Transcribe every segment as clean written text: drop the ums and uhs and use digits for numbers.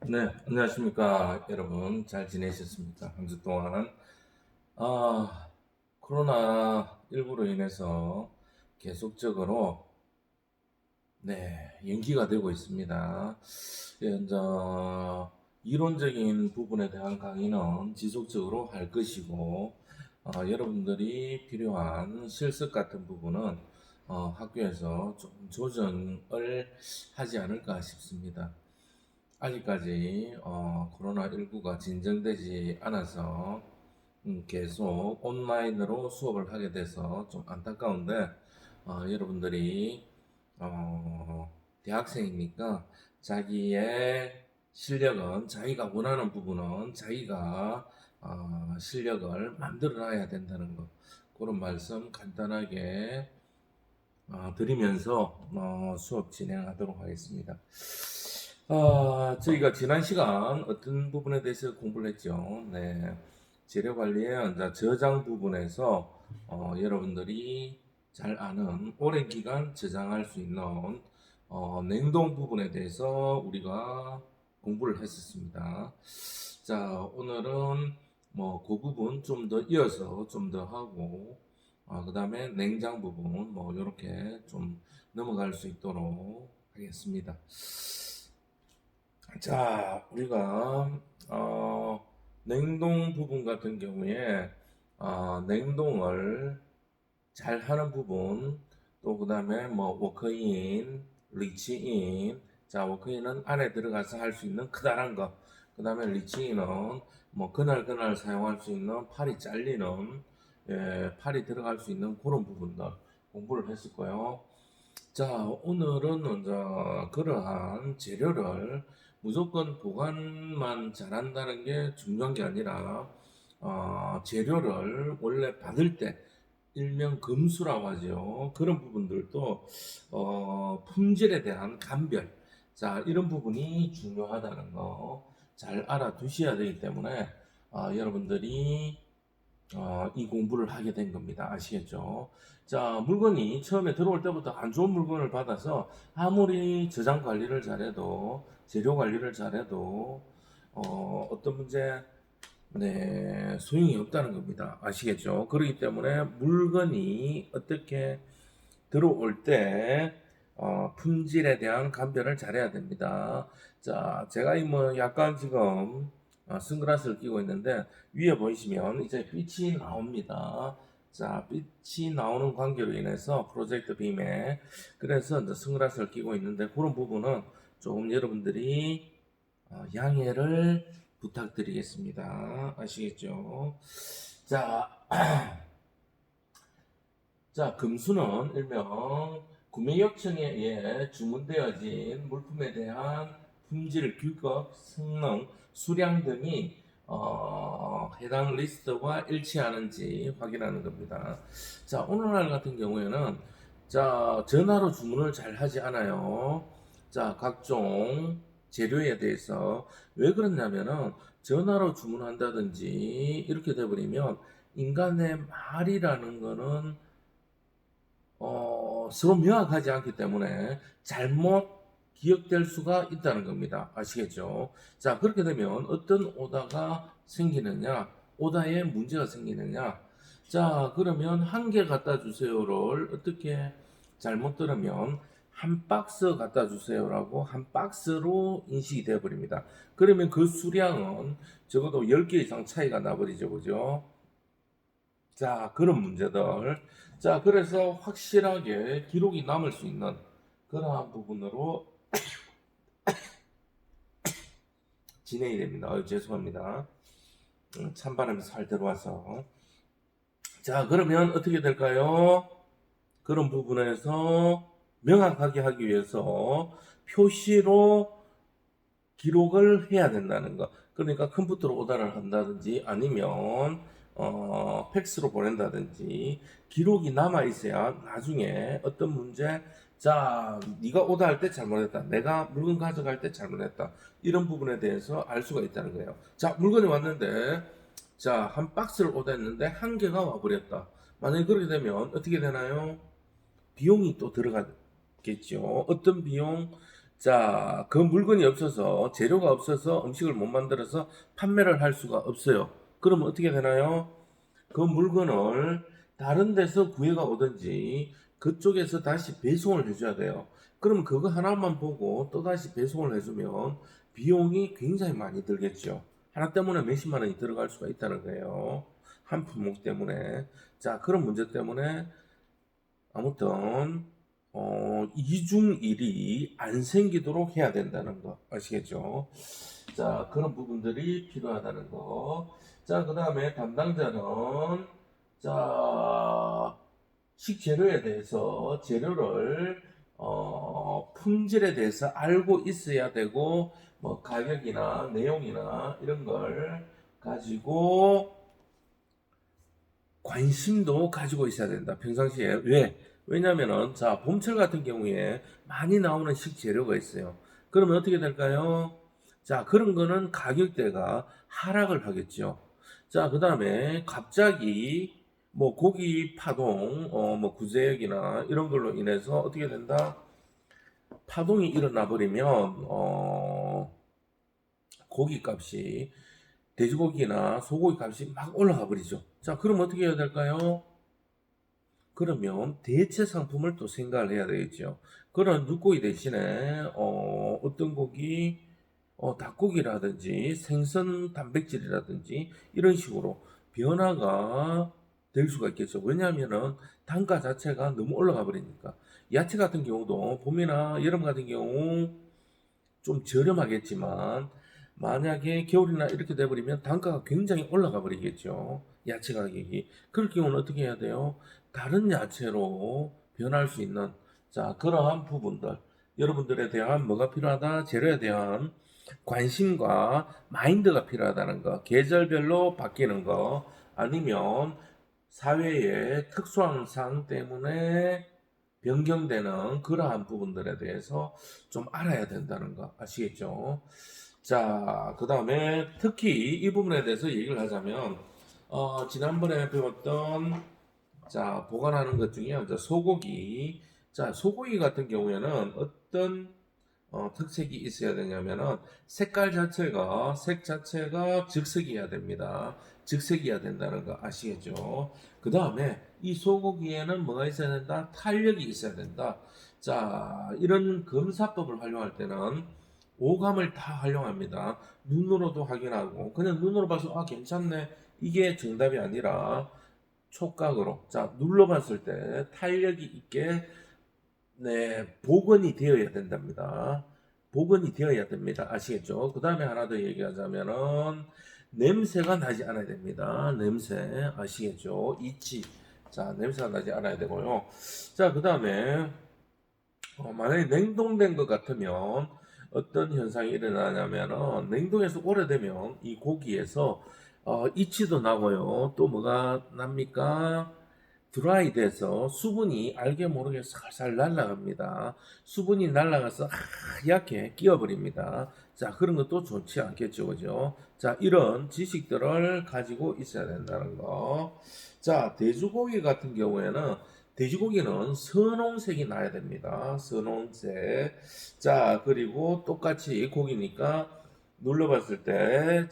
네, 안녕하십니까, 여러분. 잘 지내셨습니까? 한 주 동안. 아, 코로나19로 인해서 계속적으로, 연기가 되고 있습니다. 이제, 이론적인 부분에 대한 강의는 지속적으로 할 것이고, 여러분들이 필요한 실습 같은 부분은, 학교에서 좀 조정을 하지 않을까 싶습니다. 아직까지 코로나19가 진정되지 않아서 계속 온라인으로 수업을 하게 돼서 좀 안타까운데 여러분들이 대학생이니까 자기의 실력은 자기가 원하는 부분은 자기가 실력을 만들어 놔야 된다는 거, 그런 말씀 간단하게 드리면서 수업 진행하도록 하겠습니다. 저희가 지난 시간 어떤 부분에 대해서 공부를 했죠? 네. 재료 관리의 이제 저장 부분에서 여러분들이 잘 아는 오랜 기간 저장할 수 있는 냉동 부분에 대해서 우리가 공부를 했었습니다. 자, 오늘은 뭐 그 부분 좀 더 이어서 좀 더 하고 그 다음에 냉장 부분 뭐 이렇게 좀 넘어갈 수 있도록 하겠습니다. 자, 우리가 냉동 부분 같은 경우에 냉동을 잘 하는 부분, 또 그다음에 뭐 워크인, 리치인. 자, 워크인은 안에 들어가서 할 수 있는 크다란 거. 그다음에 리치인은 뭐 그날 사용할 수 있는 팔이 잘리는, 팔이 들어갈 수 있는 그런 부분들 공부를 했을 거예요. 자, 오늘은 이제 그러한 재료를 무조건 보관만 잘한다는 게 중요한 게 아니라, 재료를 원래 받을 때, 일명 금수라고 하죠. 그런 부분들도, 품질에 대한 감별. 자, 이런 부분이 중요하다는 거 잘 알아두셔야 되기 때문에, 여러분들이 이 공부를 하게 된 겁니다. 아시겠죠? 자, 물건이 처음에 들어올 때부터 안 좋은 물건을 받아서 아무리 저장 관리를 잘해도, 재료 관리를 잘해도, 어떤 문제, 소용이 없다는 겁니다. 아시겠죠? 그렇기 때문에 물건이 어떻게 들어올 때, 품질에 대한 감별을 잘해야 됩니다. 자, 제가 이 뭐 약간 지금 선글라스를 끼고 있는데 위에 보이시면 이제 빛이 나옵니다. 자, 빛이 나오는 관계로 인해서 프로젝트 빔에, 그래서 이제 선글라스를 끼고 있는데 그런 부분은 조금 여러분들이 양해를 부탁드리겠습니다. 아시겠죠? 자, 자, 금수는 일명 구매 요청에 의해 주문되어진 물품에 대한 품질, 규격, 성능, 수량 등이 해당 리스트와 일치하는지 확인하는 겁니다. 자, 오늘날 같은 경우에는 자, 전화로 주문을 잘 하지 않아요. 자, 각종 재료에 대해서 왜 그러냐면은 전화로 주문한다든지 이렇게 돼버리면 인간의 말이라는 거는 서로 명확하지 않기 때문에 잘못 기억될 수가 있다는 겁니다. 아시겠죠? 자, 그렇게 되면 어떤 오다가 생기느냐, 오다에 문제가 생기느냐. 자, 그러면 한 개 갖다 주세요를 어떻게 잘못 들으면 한 박스 갖다 주세요라고 한 박스로 인식이 되어 버립니다. 그러면 그 수량은 적어도 10개 이상 차이가 나버리죠. 그죠? 자, 그런 문제들. 자, 그래서 확실하게 기록이 남을 수 있는 그러한 부분으로 진행이 됩니다. 죄송합니다. 찬바람이 살 들어와서. 자, 그러면 어떻게 될까요? 그런 부분에서 명확하게 하기 위해서 표시로 기록을 해야 된다는 거. 그러니까 컴퓨터로 오다를 한다든지 아니면 팩스로 보낸다든지 기록이 남아 있어야 나중에 어떤 문제, 자, 네가 오다할 때 잘못했다, 내가 물건 가져갈 때 잘못했다, 이런 부분에 대해서 알 수가 있다는 거예요. 자, 물건이 왔는데, 자, 한 박스를 오다했는데 한 개가 와버렸다. 만약에 그렇게 되면 어떻게 되나요? 비용이 또 들어가겠죠. 어떤 비용? 자, 그 물건이 없어서, 재료가 없어서 음식을 못 만들어서 판매를 할 수가 없어요. 그러면 어떻게 되나요? 그 물건을 다른 데서 구애가 오든지 그쪽에서 다시 배송을 해줘야 돼요. 그럼 그거 하나만 보고 또다시 배송을 해주면 비용이 굉장히 많이 들겠죠. 하나 때문에 몇십만 원이 들어갈 수가 있다는 거예요. 한 품목 때문에. 자, 그런 문제 때문에 아무튼 이중일이 안 생기도록 해야 된다는 거 아시겠죠? 자, 그런 부분들이 필요하다는 거. 자, 그 다음에 담당자는 자, 식재료에 대해서 재료를 품질에 대해서 알고 있어야 되고 뭐 가격이나 내용이나 이런 걸 가지고 관심도 가지고 있어야 된다. 평상시에. 왜? 왜냐면은, 자, 봄철 같은 경우에 많이 나오는 식재료가 있어요. 그러면 어떻게 될까요? 자, 그런 거는 가격대가 하락을 하겠죠. 자, 그 다음에 갑자기 뭐 고기 파동, 뭐 구제역이나 이런 걸로 인해서 어떻게 된다? 파동이 일어나 버리면, 고기 값이 돼지고기나 소고기 값이 막 올라가 버리죠. 자, 그럼 어떻게 해야 될까요? 그러면 대체 상품을 또 생각을 해야 되겠죠. 그런 육고기 대신에 어떤 고기, 닭고기라든지 생선 단백질이라든지 이런 식으로 변화가 될 수가 있겠죠. 왜냐하면은 단가 자체가 너무 올라가 버리니까. 야채 같은 경우도 봄이나 여름 같은 경우 좀 저렴하겠지만 만약에 겨울이나 이렇게 돼버리면 단가가 굉장히 올라가 버리겠죠. 야채 가격이. 그럴 경우는 어떻게 해야 돼요? 다른 야채로 변할 수 있는 자 그러한 부분들 여러분들에 대한 뭐가 필요하다? 재료에 대한 관심과 마인드가 필요하다는 거. 계절별로 바뀌는 거 아니면 사회의 특수한 사항 때문에 변경되는 그러한 부분들에 대해서 좀 알아야 된다는 거 아시겠죠? 자, 그 다음에 특히 이 부분에 대해서 얘기를 하자면, 지난번에 배웠던, 자, 보관하는 것 중에 이제 소고기. 자, 소고기 같은 경우에는 어떤 특색이 있어야 되냐면은 색 자체가 즉석이어야 됩니다. 즉석이어야 된다는 거 아시겠죠? 그 다음에 이 소고기에는 뭐가 있어야 된다? 탄력이 있어야 된다. 자, 이런 검사법을 활용할 때는 오감을 다 활용합니다. 눈으로도 확인하고 그냥 눈으로 봐서 아 괜찮네 이게 정답이 아니라 촉각으로 자 눌러봤을 때 탄력이 있게 네, 복원이 되어야 된답니다. 복원이 되어야 됩니다. 아시겠죠? 그 다음에 하나 더 얘기하자면은 냄새가 나지 않아야 됩니다. 냄새 아시겠죠? 이치. 자, 냄새가 나지 않아야 되고요. 자, 그 다음에 만약에 냉동된 것 같으면 어떤 현상이 일어나냐면은 냉동에서 오래되면 이 고기에서 이치도 나고요. 또 뭐가 납니까? 드라이 돼서 수분이 알게 모르게 살살 날아갑니다. 수분이 날아가서 하얗게 끼어버립니다. 자, 그런 것도 좋지 않겠죠, 그죠? 자, 이런 지식들을 가지고 있어야 된다는 거. 자, 돼지고기 같은 경우에는 돼지고기는 선홍색이 나야 됩니다. 선홍색. 자, 그리고 똑같이 고기니까 눌러봤을 때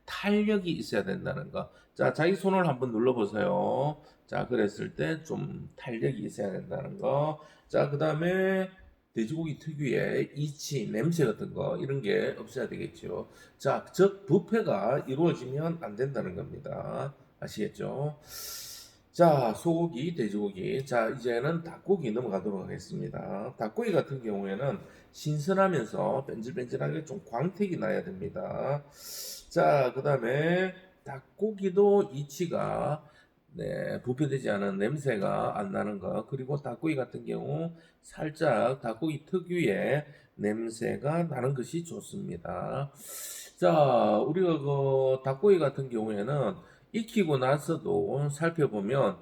탄력이 있어야 된다는 거. 자, 자기 손을 한번 눌러보세요. 자, 그랬을 때 좀 탄력이 있어야 된다는 거. 자, 그 다음에 돼지고기 특유의 이치, 냄새 같은 거, 이런 게 없어야 되겠죠. 자, 즉, 부패가 이루어지면 안 된다는 겁니다. 아시겠죠? 자, 소고기, 돼지고기. 자, 이제는 닭고기 넘어가도록 하겠습니다. 닭고기 같은 경우에는 신선하면서 뺀질뺀질하게 좀 광택이 나야 됩니다. 자, 그 다음에 닭고기도 이치가 네, 부패되지 않은 냄새가 안 나는 거. 그리고 닭고기 같은 경우 살짝 닭고기 특유의 냄새가 나는 것이 좋습니다. 자, 우리가 그 닭고기 같은 경우에는 익히고 나서도 살펴보면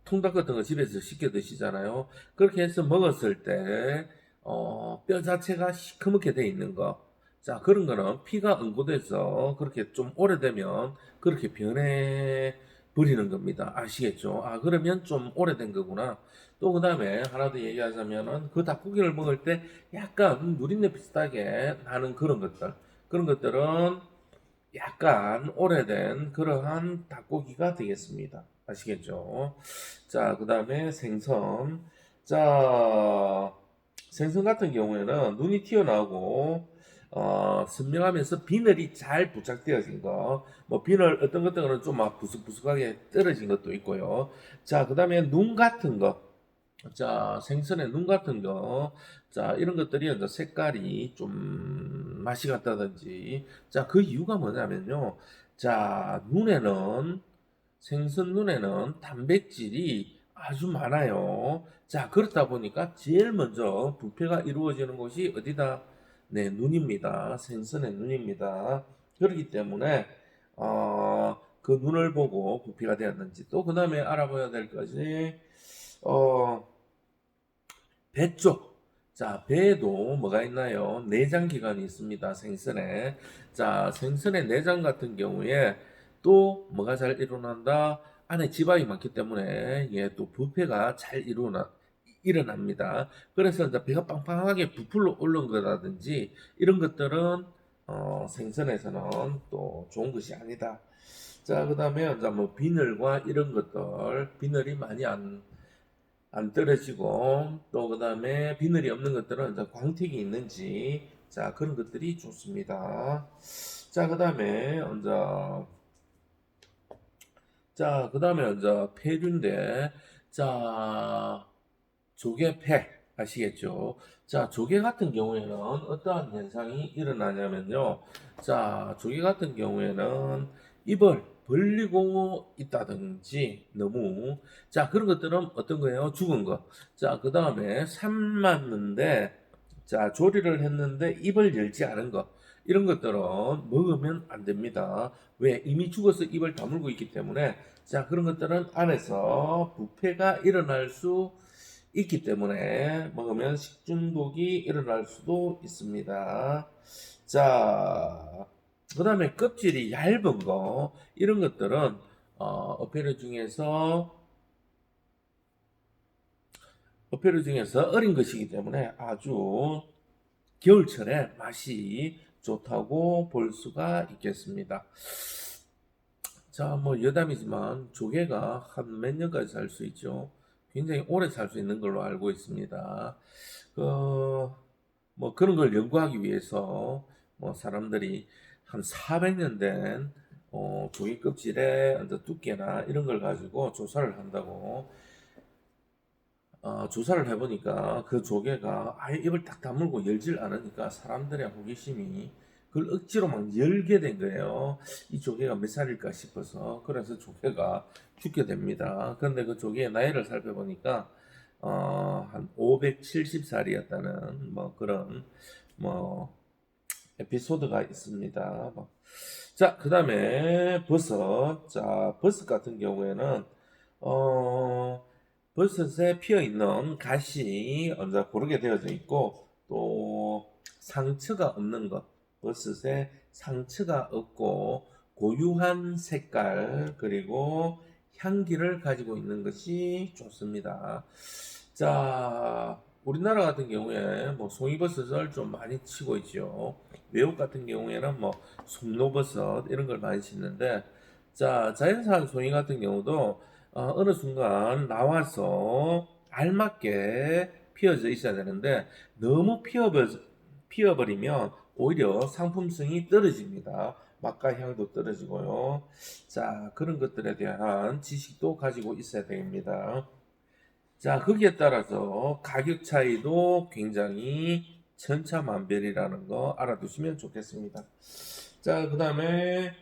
통닭 같은 거 집에서 시켜 드시잖아요. 그렇게 해서 먹었을 때 뼈 자체가 시커멓게 돼 있는 거. 자, 그런 거는 피가 응고돼서 그렇게 좀 오래되면 그렇게 변해 버리는 겁니다. 아시겠죠? 아, 그러면 좀 오래된 거구나. 또 그 다음에 하나 더 얘기하자면은 그 닭고기를 먹을 때 약간 누린내 비슷하게 나는 그런 것들. 그런 것들은 약간 오래된 그러한 닭고기가 되겠습니다. 아시겠죠? 자, 그 다음에 생선. 자, 생선 같은 경우에는 눈이 튀어나오고 선명하면서 비늘이 잘 부착되어진 거, 뭐 비늘 어떤 것들은 좀 막 부스부스하게 떨어진 것도 있고요. 자, 그 다음에 눈 같은 거, 자, 생선의 눈 같은 거, 자, 이런 것들이 이제 색깔이 좀 맛이 같다든지, 자, 그 이유가 뭐냐면요. 자, 생선 눈에는 단백질이 아주 많아요. 자, 그렇다 보니까 제일 먼저 부패가 이루어지는 곳이 어디다? 네, 눈입니다. 생선의 눈입니다. 그렇기 때문에, 그 눈을 보고 부패가 되었는지, 또 그 다음에 알아봐야 될 것이, 어, 배 쪽. 자, 배에도 뭐가 있나요? 내장 기관이 있습니다. 생선에. 자, 생선의 내장 같은 경우에 또 뭐가 잘 일어난다? 안에 지방이 많기 때문에 예, 또 부패가 잘 일어납니다. 그래서 이제 배가 빵빵하게 부풀러 오른 거라든지 이런 것들은 생선에서는 또 좋은 것이 아니다. 자, 그 다음에 이제 뭐 비늘과 이런 것들, 비늘이 많이 안 떨어지고 또 그다음에 비늘이 없는 것들은 이제 광택이 있는지 자 그런 것들이 좋습니다. 자 그다음에 이제 폐류인데 자 조개패 아시겠죠? 자 조개 같은 경우에는 어떠한 현상이 일어나냐면요. 자 조개 같은 경우에는 입을 벌리고 있다든지 너무 자 그런 것들은 어떤 거예요? 죽은 거. 자 그 다음에 삶았는데 자 조리를 했는데 입을 열지 않은 거. 이런 것들은 먹으면 안 됩니다. 왜? 이미 죽어서 입을 다물고 있기 때문에 자 그런 것들은 안에서 부패가 일어날 수 있기 때문에 먹으면 식중독이 일어날 수도 있습니다. 자, 그 다음에 껍질이 얇은 거, 이런 것들은, 어패류 중에서 어린 것이기 때문에 아주 겨울철에 맛이 좋다고 볼 수가 있겠습니다. 자, 뭐 여담이지만 조개가 한 몇 년까지 살 수 있죠. 굉장히 오래 살 수 있는 걸로 알고 있습니다. 뭐 그런 걸 연구하기 위해서 뭐 사람들이 한 400년 된 조개 껍질의 어떤 두께나 이런 걸 가지고 조사를 한다고 조사를 해보니까 그 조개가 아예 입을 딱 다물고 열질 않으니까 사람들의 호기심이 그걸 억지로 막 열게 된 거예요. 이 조개가 몇 살일까 싶어서. 그래서 조개가 죽게 됩니다. 그런데 그 조개의 나이를 살펴보니까, 한 570살이었다는 뭐 그런, 뭐, 에피소드가 있습니다. 뭐. 자, 그 다음에 버섯. 자, 버섯 같은 경우에는, 어, 버섯에 피어 있는 가시 먼저 고르게 되어져 있고 또 상처가 없는 것, 버섯에 상처가 없고 고유한 색깔 그리고 향기를 가지고 있는 것이 좋습니다. 자, 우리나라 같은 경우에 뭐 송이버섯을 좀 많이 치고 있죠. 외국 같은 경우에는 뭐 송로버섯 이런 걸 많이 짓는데 자, 자연산 송이 같은 경우도 어느 순간 나와서 알맞게 피어져 있어야 되는데 너무 피어버리면 오히려 상품성이 떨어집니다. 맛과 향도 떨어지고요. 자, 그런 것들에 대한 지식도 가지고 있어야 됩니다. 자, 거기에 따라서 가격 차이도 굉장히 천차만별이라는 거 알아두시면 좋겠습니다. 자, 그 다음에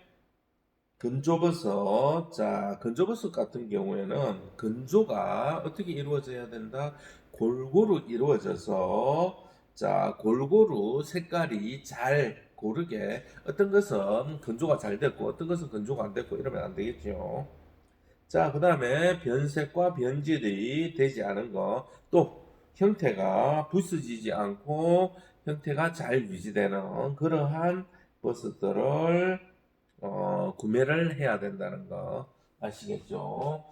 건조버섯. 자, 건조버섯 같은 경우에는 건조가 어떻게 이루어져야 된다? 골고루 이루어져서 자, 골고루 색깔이 잘 고르게 어떤 것은 건조가 잘 됐고 어떤 것은 건조가 안 됐고 이러면 안 되겠죠. 자, 그 다음에 변색과 변질이 되지 않은 거, 또 형태가 부스지지 않고 형태가 잘 유지되는 그러한 버섯들을 구매를 해야 된다는 거 아시겠죠?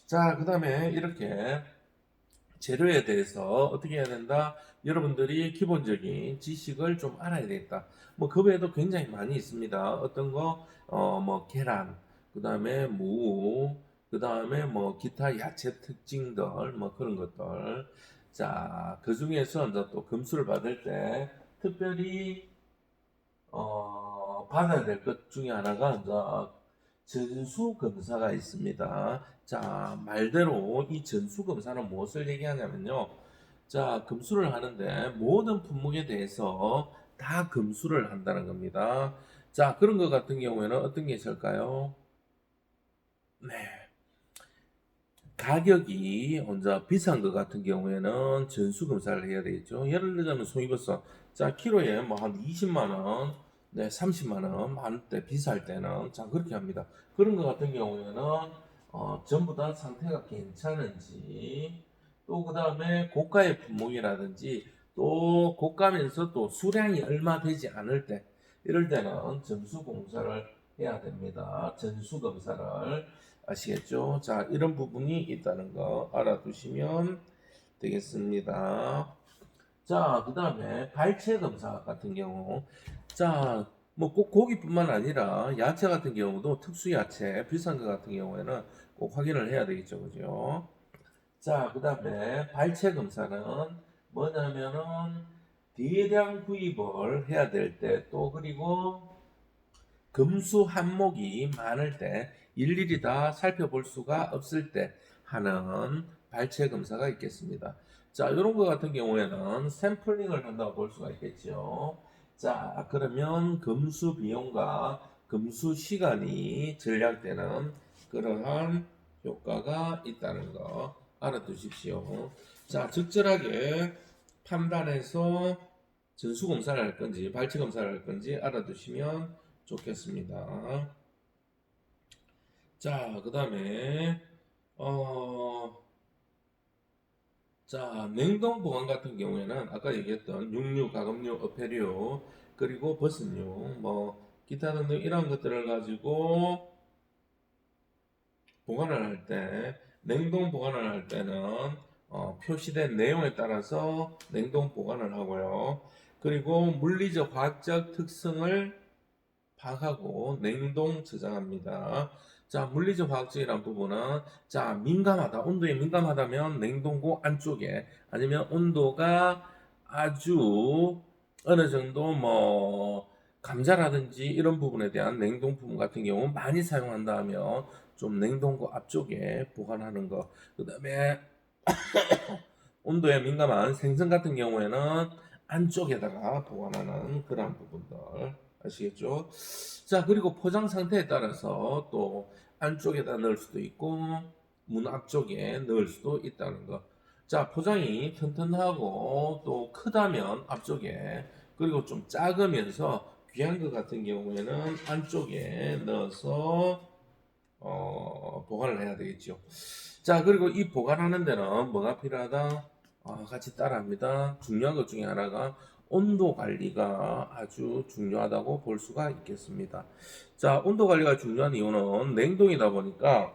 자, 그 다음에 이렇게 재료에 대해서 어떻게 해야 된다? 여러분들이 기본적인 지식을 좀 알아야 되겠다. 뭐, 그 외에도 굉장히 많이 있습니다. 어떤 거, 뭐, 계란, 그 다음에 무, 그 다음에 뭐, 기타 야채 특징들, 뭐, 그런 것들. 자, 그 중에서 이제 또 검수를 받을 때 특별히, 받아야 될 것 중에 하나가 이제 전수검사가 있습니다. 자, 말대로 이 전수검사는 무엇을 얘기하냐면요. 자, 검수를 하는데 모든 품목에 대해서 다 검수를 한다는 겁니다. 자, 그런 것 같은 경우에는 어떤 게 있을까요? 네. 가격이 먼저 비싼 것 같은 경우에는 전수검사를 해야 되겠죠. 예를 들자면 송이버섯. 자, 키로에 뭐 한 20만 원, 네, 30만 원, 많을 때, 비쌀 때는, 자, 그렇게 합니다. 그런 것 같은 경우에는, 전부 다 상태가 괜찮은지, 또 그 다음에 고가의 품목이라든지, 또 고가면서 또 수량이 얼마 되지 않을 때, 이럴 때는 전수공사를 해야 됩니다. 전수검사를. 아시겠죠? 자, 이런 부분이 있다는 거 알아두시면 되겠습니다. 자, 그 다음에 발체 검사 같은 경우. 자, 뭐 꼭 고기뿐만 아니라 야채 같은 경우도 특수 야채, 비싼 것 같은 경우에는 꼭 확인을 해야 되겠죠. 그죠? 자, 그 다음에 발체 검사는 뭐냐면은 대량 구입을 해야 될 때 또 그리고 금수 항목이 많을 때 일일이 다 살펴볼 수가 없을 때 하는 발체 검사가 있겠습니다. 자, 이런 것 같은 경우에는 샘플링을 한다고 볼 수가 있겠죠. 자, 그러면 금수 비용과 금수 시간이 절약되는 그러한 효과가 있다는 거 알아두십시오. 자, 적절하게 판단해서 전수 검사를 할 건지 발치 검사를 할 건지 알아두시면 좋겠습니다. 자, 그 다음에 어, 자, 냉동 보관 같은 경우에는 아까 얘기했던 육류, 가금류, 어패류, 그리고 버섯류, 뭐 기타 등등 이런 것들을 가지고 보관을 할 때, 냉동 보관을 할 때는 표시된 내용에 따라서 냉동 보관을 하고요. 그리고 물리적, 화학적 특성을 파악하고 냉동 저장합니다. 자, 물리적 화학적이란 부분은 자, 민감하다. 온도에 민감하다면 냉동고 안쪽에 아니면 온도가 아주 어느 정도 뭐 감자라든지 이런 부분에 대한 냉동품 같은 경우 많이 사용한다 하면 좀 냉동고 앞쪽에 보관하는 거. 그다음에 온도에 민감한 생선 같은 경우에는 안쪽에다가 보관하는 그런 부분들 아시겠죠? 자, 그리고 포장 상태에 따라서 또 안쪽에다 넣을 수도 있고 문 앞쪽에 넣을 수도 있다는 거. 자, 포장이 튼튼하고 또 크다면 앞쪽에 그리고 좀 작으면서 귀한 것 같은 경우에는 안쪽에 넣어서 보관을 해야 되겠죠. 자, 그리고 이 보관하는 데는 뭐가 필요하다? 같이 따라합니다. 중요한 것 중에 하나가 온도 관리가 아주 중요하다고 볼 수가 있겠습니다. 자, 온도 관리가 중요한 이유는 냉동이다 보니까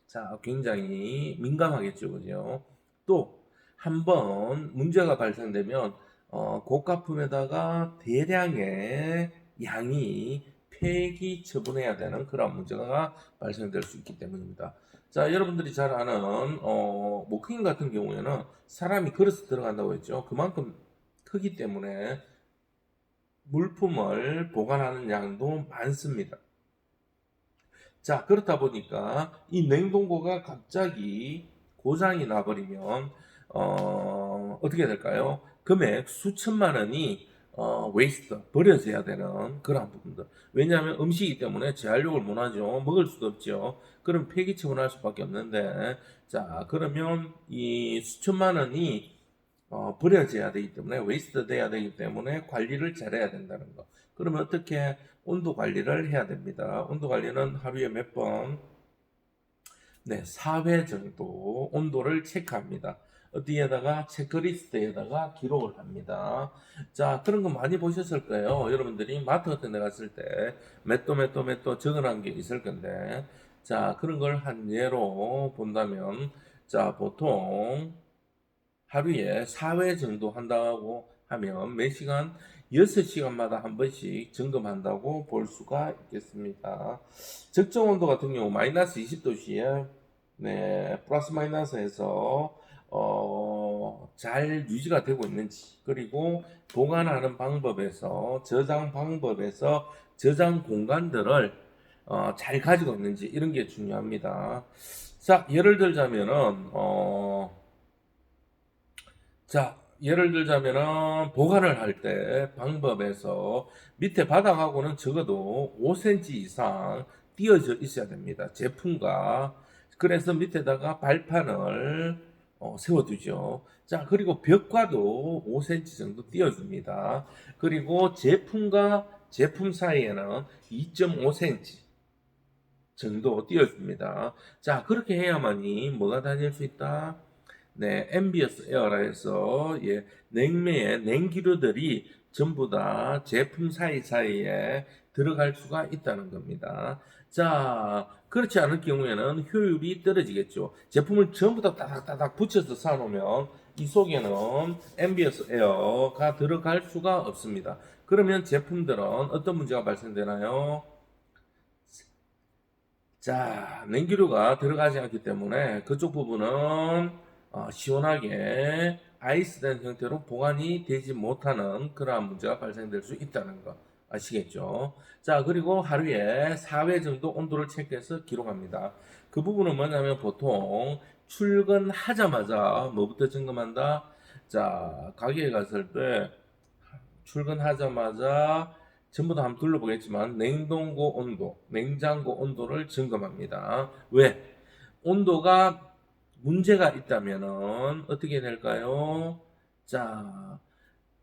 자, 굉장히 민감하겠죠. 그죠? 또, 한번 문제가 발생되면, 고가품에다가 대량의 양이 폐기 처분해야 되는 그런 문제가 발생될 수 있기 때문입니다. 자, 여러분들이 잘 아는, 모크인 같은 경우에는 사람이 그릇에 들어간다고 했죠. 그만큼 크기 때문에 물품을 보관하는 양도 많습니다. 자, 그렇다 보니까 이 냉동고가 갑자기 고장이 나버리면 어떻게 될까요? 금액 수천만 원이 웨이스트 버려져야 되는 그런 부분들. 왜냐하면 음식이기 때문에 재활용을 못하죠. 먹을 수도 없죠. 그럼 폐기 처분할 수밖에 없는데, 자, 그러면 이 수천만 원이 버려져야 되기 때문에 웨이스트 돼야 되기 때문에 관리를 잘해야 된다는 거. 그러면 어떻게 온도 관리를 해야 됩니다. 온도 관리는 하루에 몇 번, 네, 4회 정도 온도를 체크합니다. 어디에다가 체크리스트에다가 기록을 합니다. 자, 그런 거 많이 보셨을 거예요. 여러분들이 마트 같은 데 갔을 때 몇 도 적어놓은 게 있을 건데 자, 그런 걸 한 예로 본다면, 자, 보통 하루에 4회 정도 한다고 하면 매 시간 6시간마다 한 번씩 점검한다고 볼 수가 있겠습니다. 적정 온도 같은 경우 마이너스 20도 시에 네, 플러스 마이너스에서 잘 유지가 되고 있는지, 그리고 보관하는 방법에서 저장 방법에서 저장 공간들을 잘 가지고 있는지, 이런 게 중요합니다. 자, 예를 들자면은 보관을 할 때 방법에서 밑에 바닥하고는 적어도 5cm 이상 띄어져 있어야 됩니다. 제품과. 그래서 밑에다가 발판을 세워두죠. 자, 그리고 벽과도 5cm 정도 띄워줍니다. 그리고 제품과 제품 사이에는 2.5cm 정도 띄워줍니다. 자, 그렇게 해야만이 뭐가 다닐 수 있다? 네, 앰비어스 에어라 해서 냉매의 냉기류들이 전부 다 제품 사이사이에 들어갈 수가 있다는 겁니다. 자, 그렇지 않을 경우에는 효율이 떨어지겠죠. 제품을 전부 다 따닥따닥 붙여서 사놓으면 이 속에는 앰비어스 에어가 들어갈 수가 없습니다. 그러면 제품들은 어떤 문제가 발생되나요? 자, 냉기류가 들어가지 않기 때문에 그쪽 부분은 시원하게 아이스된 형태로 보관이 되지 못하는 그러한 문제가 발생될 수 있다는 거 아시겠죠? 자, 그리고 하루에 4회 정도 온도를 체크해서 기록합니다. 그 부분은 뭐냐면 보통 출근하자마자 뭐부터 점검한다? 자, 가게에 갔을 때 출근하자마자 전부 다 한번 둘러보겠지만 냉동고 온도, 냉장고 온도를 점검합니다. 왜? 온도가 문제가 있다면은 어떻게 될까요? 자,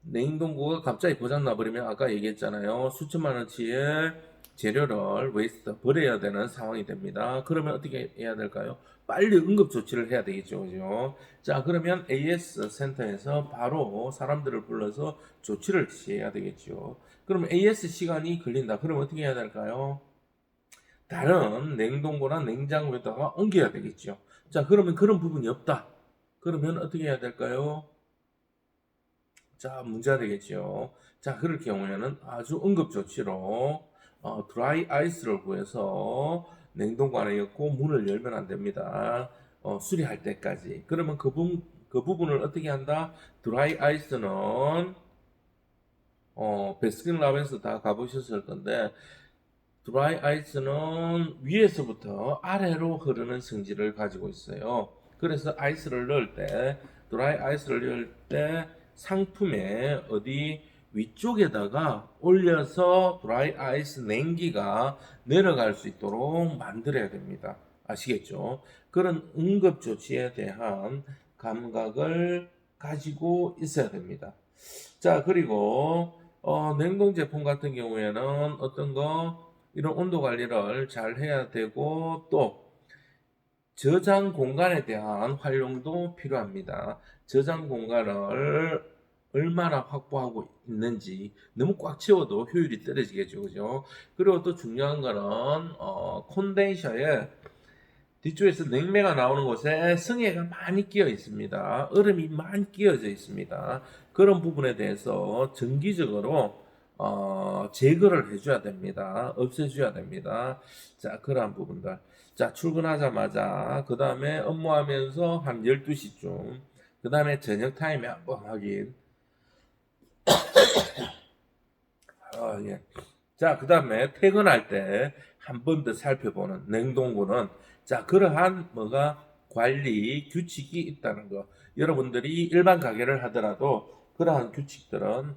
냉동고가 갑자기 고장나 버리면 아까 얘기했잖아요. 수천만 원치의 재료를 웨이스트 버려야 되는 상황이 됩니다. 그러면 어떻게 해야 될까요? 빨리 응급 조치를 해야 되겠죠. 그죠? 자, 그러면 AS 센터에서 바로 사람들을 불러서 조치를 취해야 되겠죠. 그러면 AS 시간이 걸린다. 그러면 어떻게 해야 될까요? 다른 냉동고나 냉장고에다가 옮겨야 되겠죠. 자, 그러면 그런 부분이 없다. 그러면 어떻게 해야 될까요? 자, 문제가 되겠죠. 자, 그럴 경우에는 아주 응급조치로 드라이 아이스를 구해서 냉동고 안에 넣고 문을 열면 안 됩니다. 수리할 때까지. 그러면 그 부분을 어떻게 한다? 드라이 아이스는 베스킨 라빈스 다 가보셨을 건데, 드라이 아이스는 위에서부터 아래로 흐르는 성질을 가지고 있어요. 그래서 드라이 아이스를 넣을 때 상품에 어디 위쪽에다가 올려서 드라이 아이스 냉기가 내려갈 수 있도록 만들어야 됩니다. 아시겠죠? 그런 응급 조치에 대한 감각을 가지고 있어야 됩니다. 자, 그리고 냉동 제품 같은 경우에는 어떤 거 이런 온도 관리를 잘 해야 되고, 또 저장 공간에 대한 활용도 필요합니다. 저장 공간을 얼마나 확보하고 있는지, 너무 꽉 채워도 효율이 떨어지겠죠. 그죠? 그리고 또 중요한 거는 콘덴서에 뒤쪽에서 냉매가 나오는 곳에 성에가 많이 끼어 있습니다. 얼음이 많이 끼어져 있습니다. 그런 부분에 대해서 정기적으로 제거를 해줘야 됩니다. 없애줘야 됩니다. 자, 그러한 부분들. 자, 출근하자마자, 그 다음에 업무하면서 한 12시쯤, 그 다음에 저녁 타임에 한번 확인. 예. 자, 그 다음에 퇴근할 때 한 번 더 살펴보는 냉동고는, 자, 그러한 관리 규칙이 있다는 거. 여러분들이 일반 가게를 하더라도 그러한 규칙들은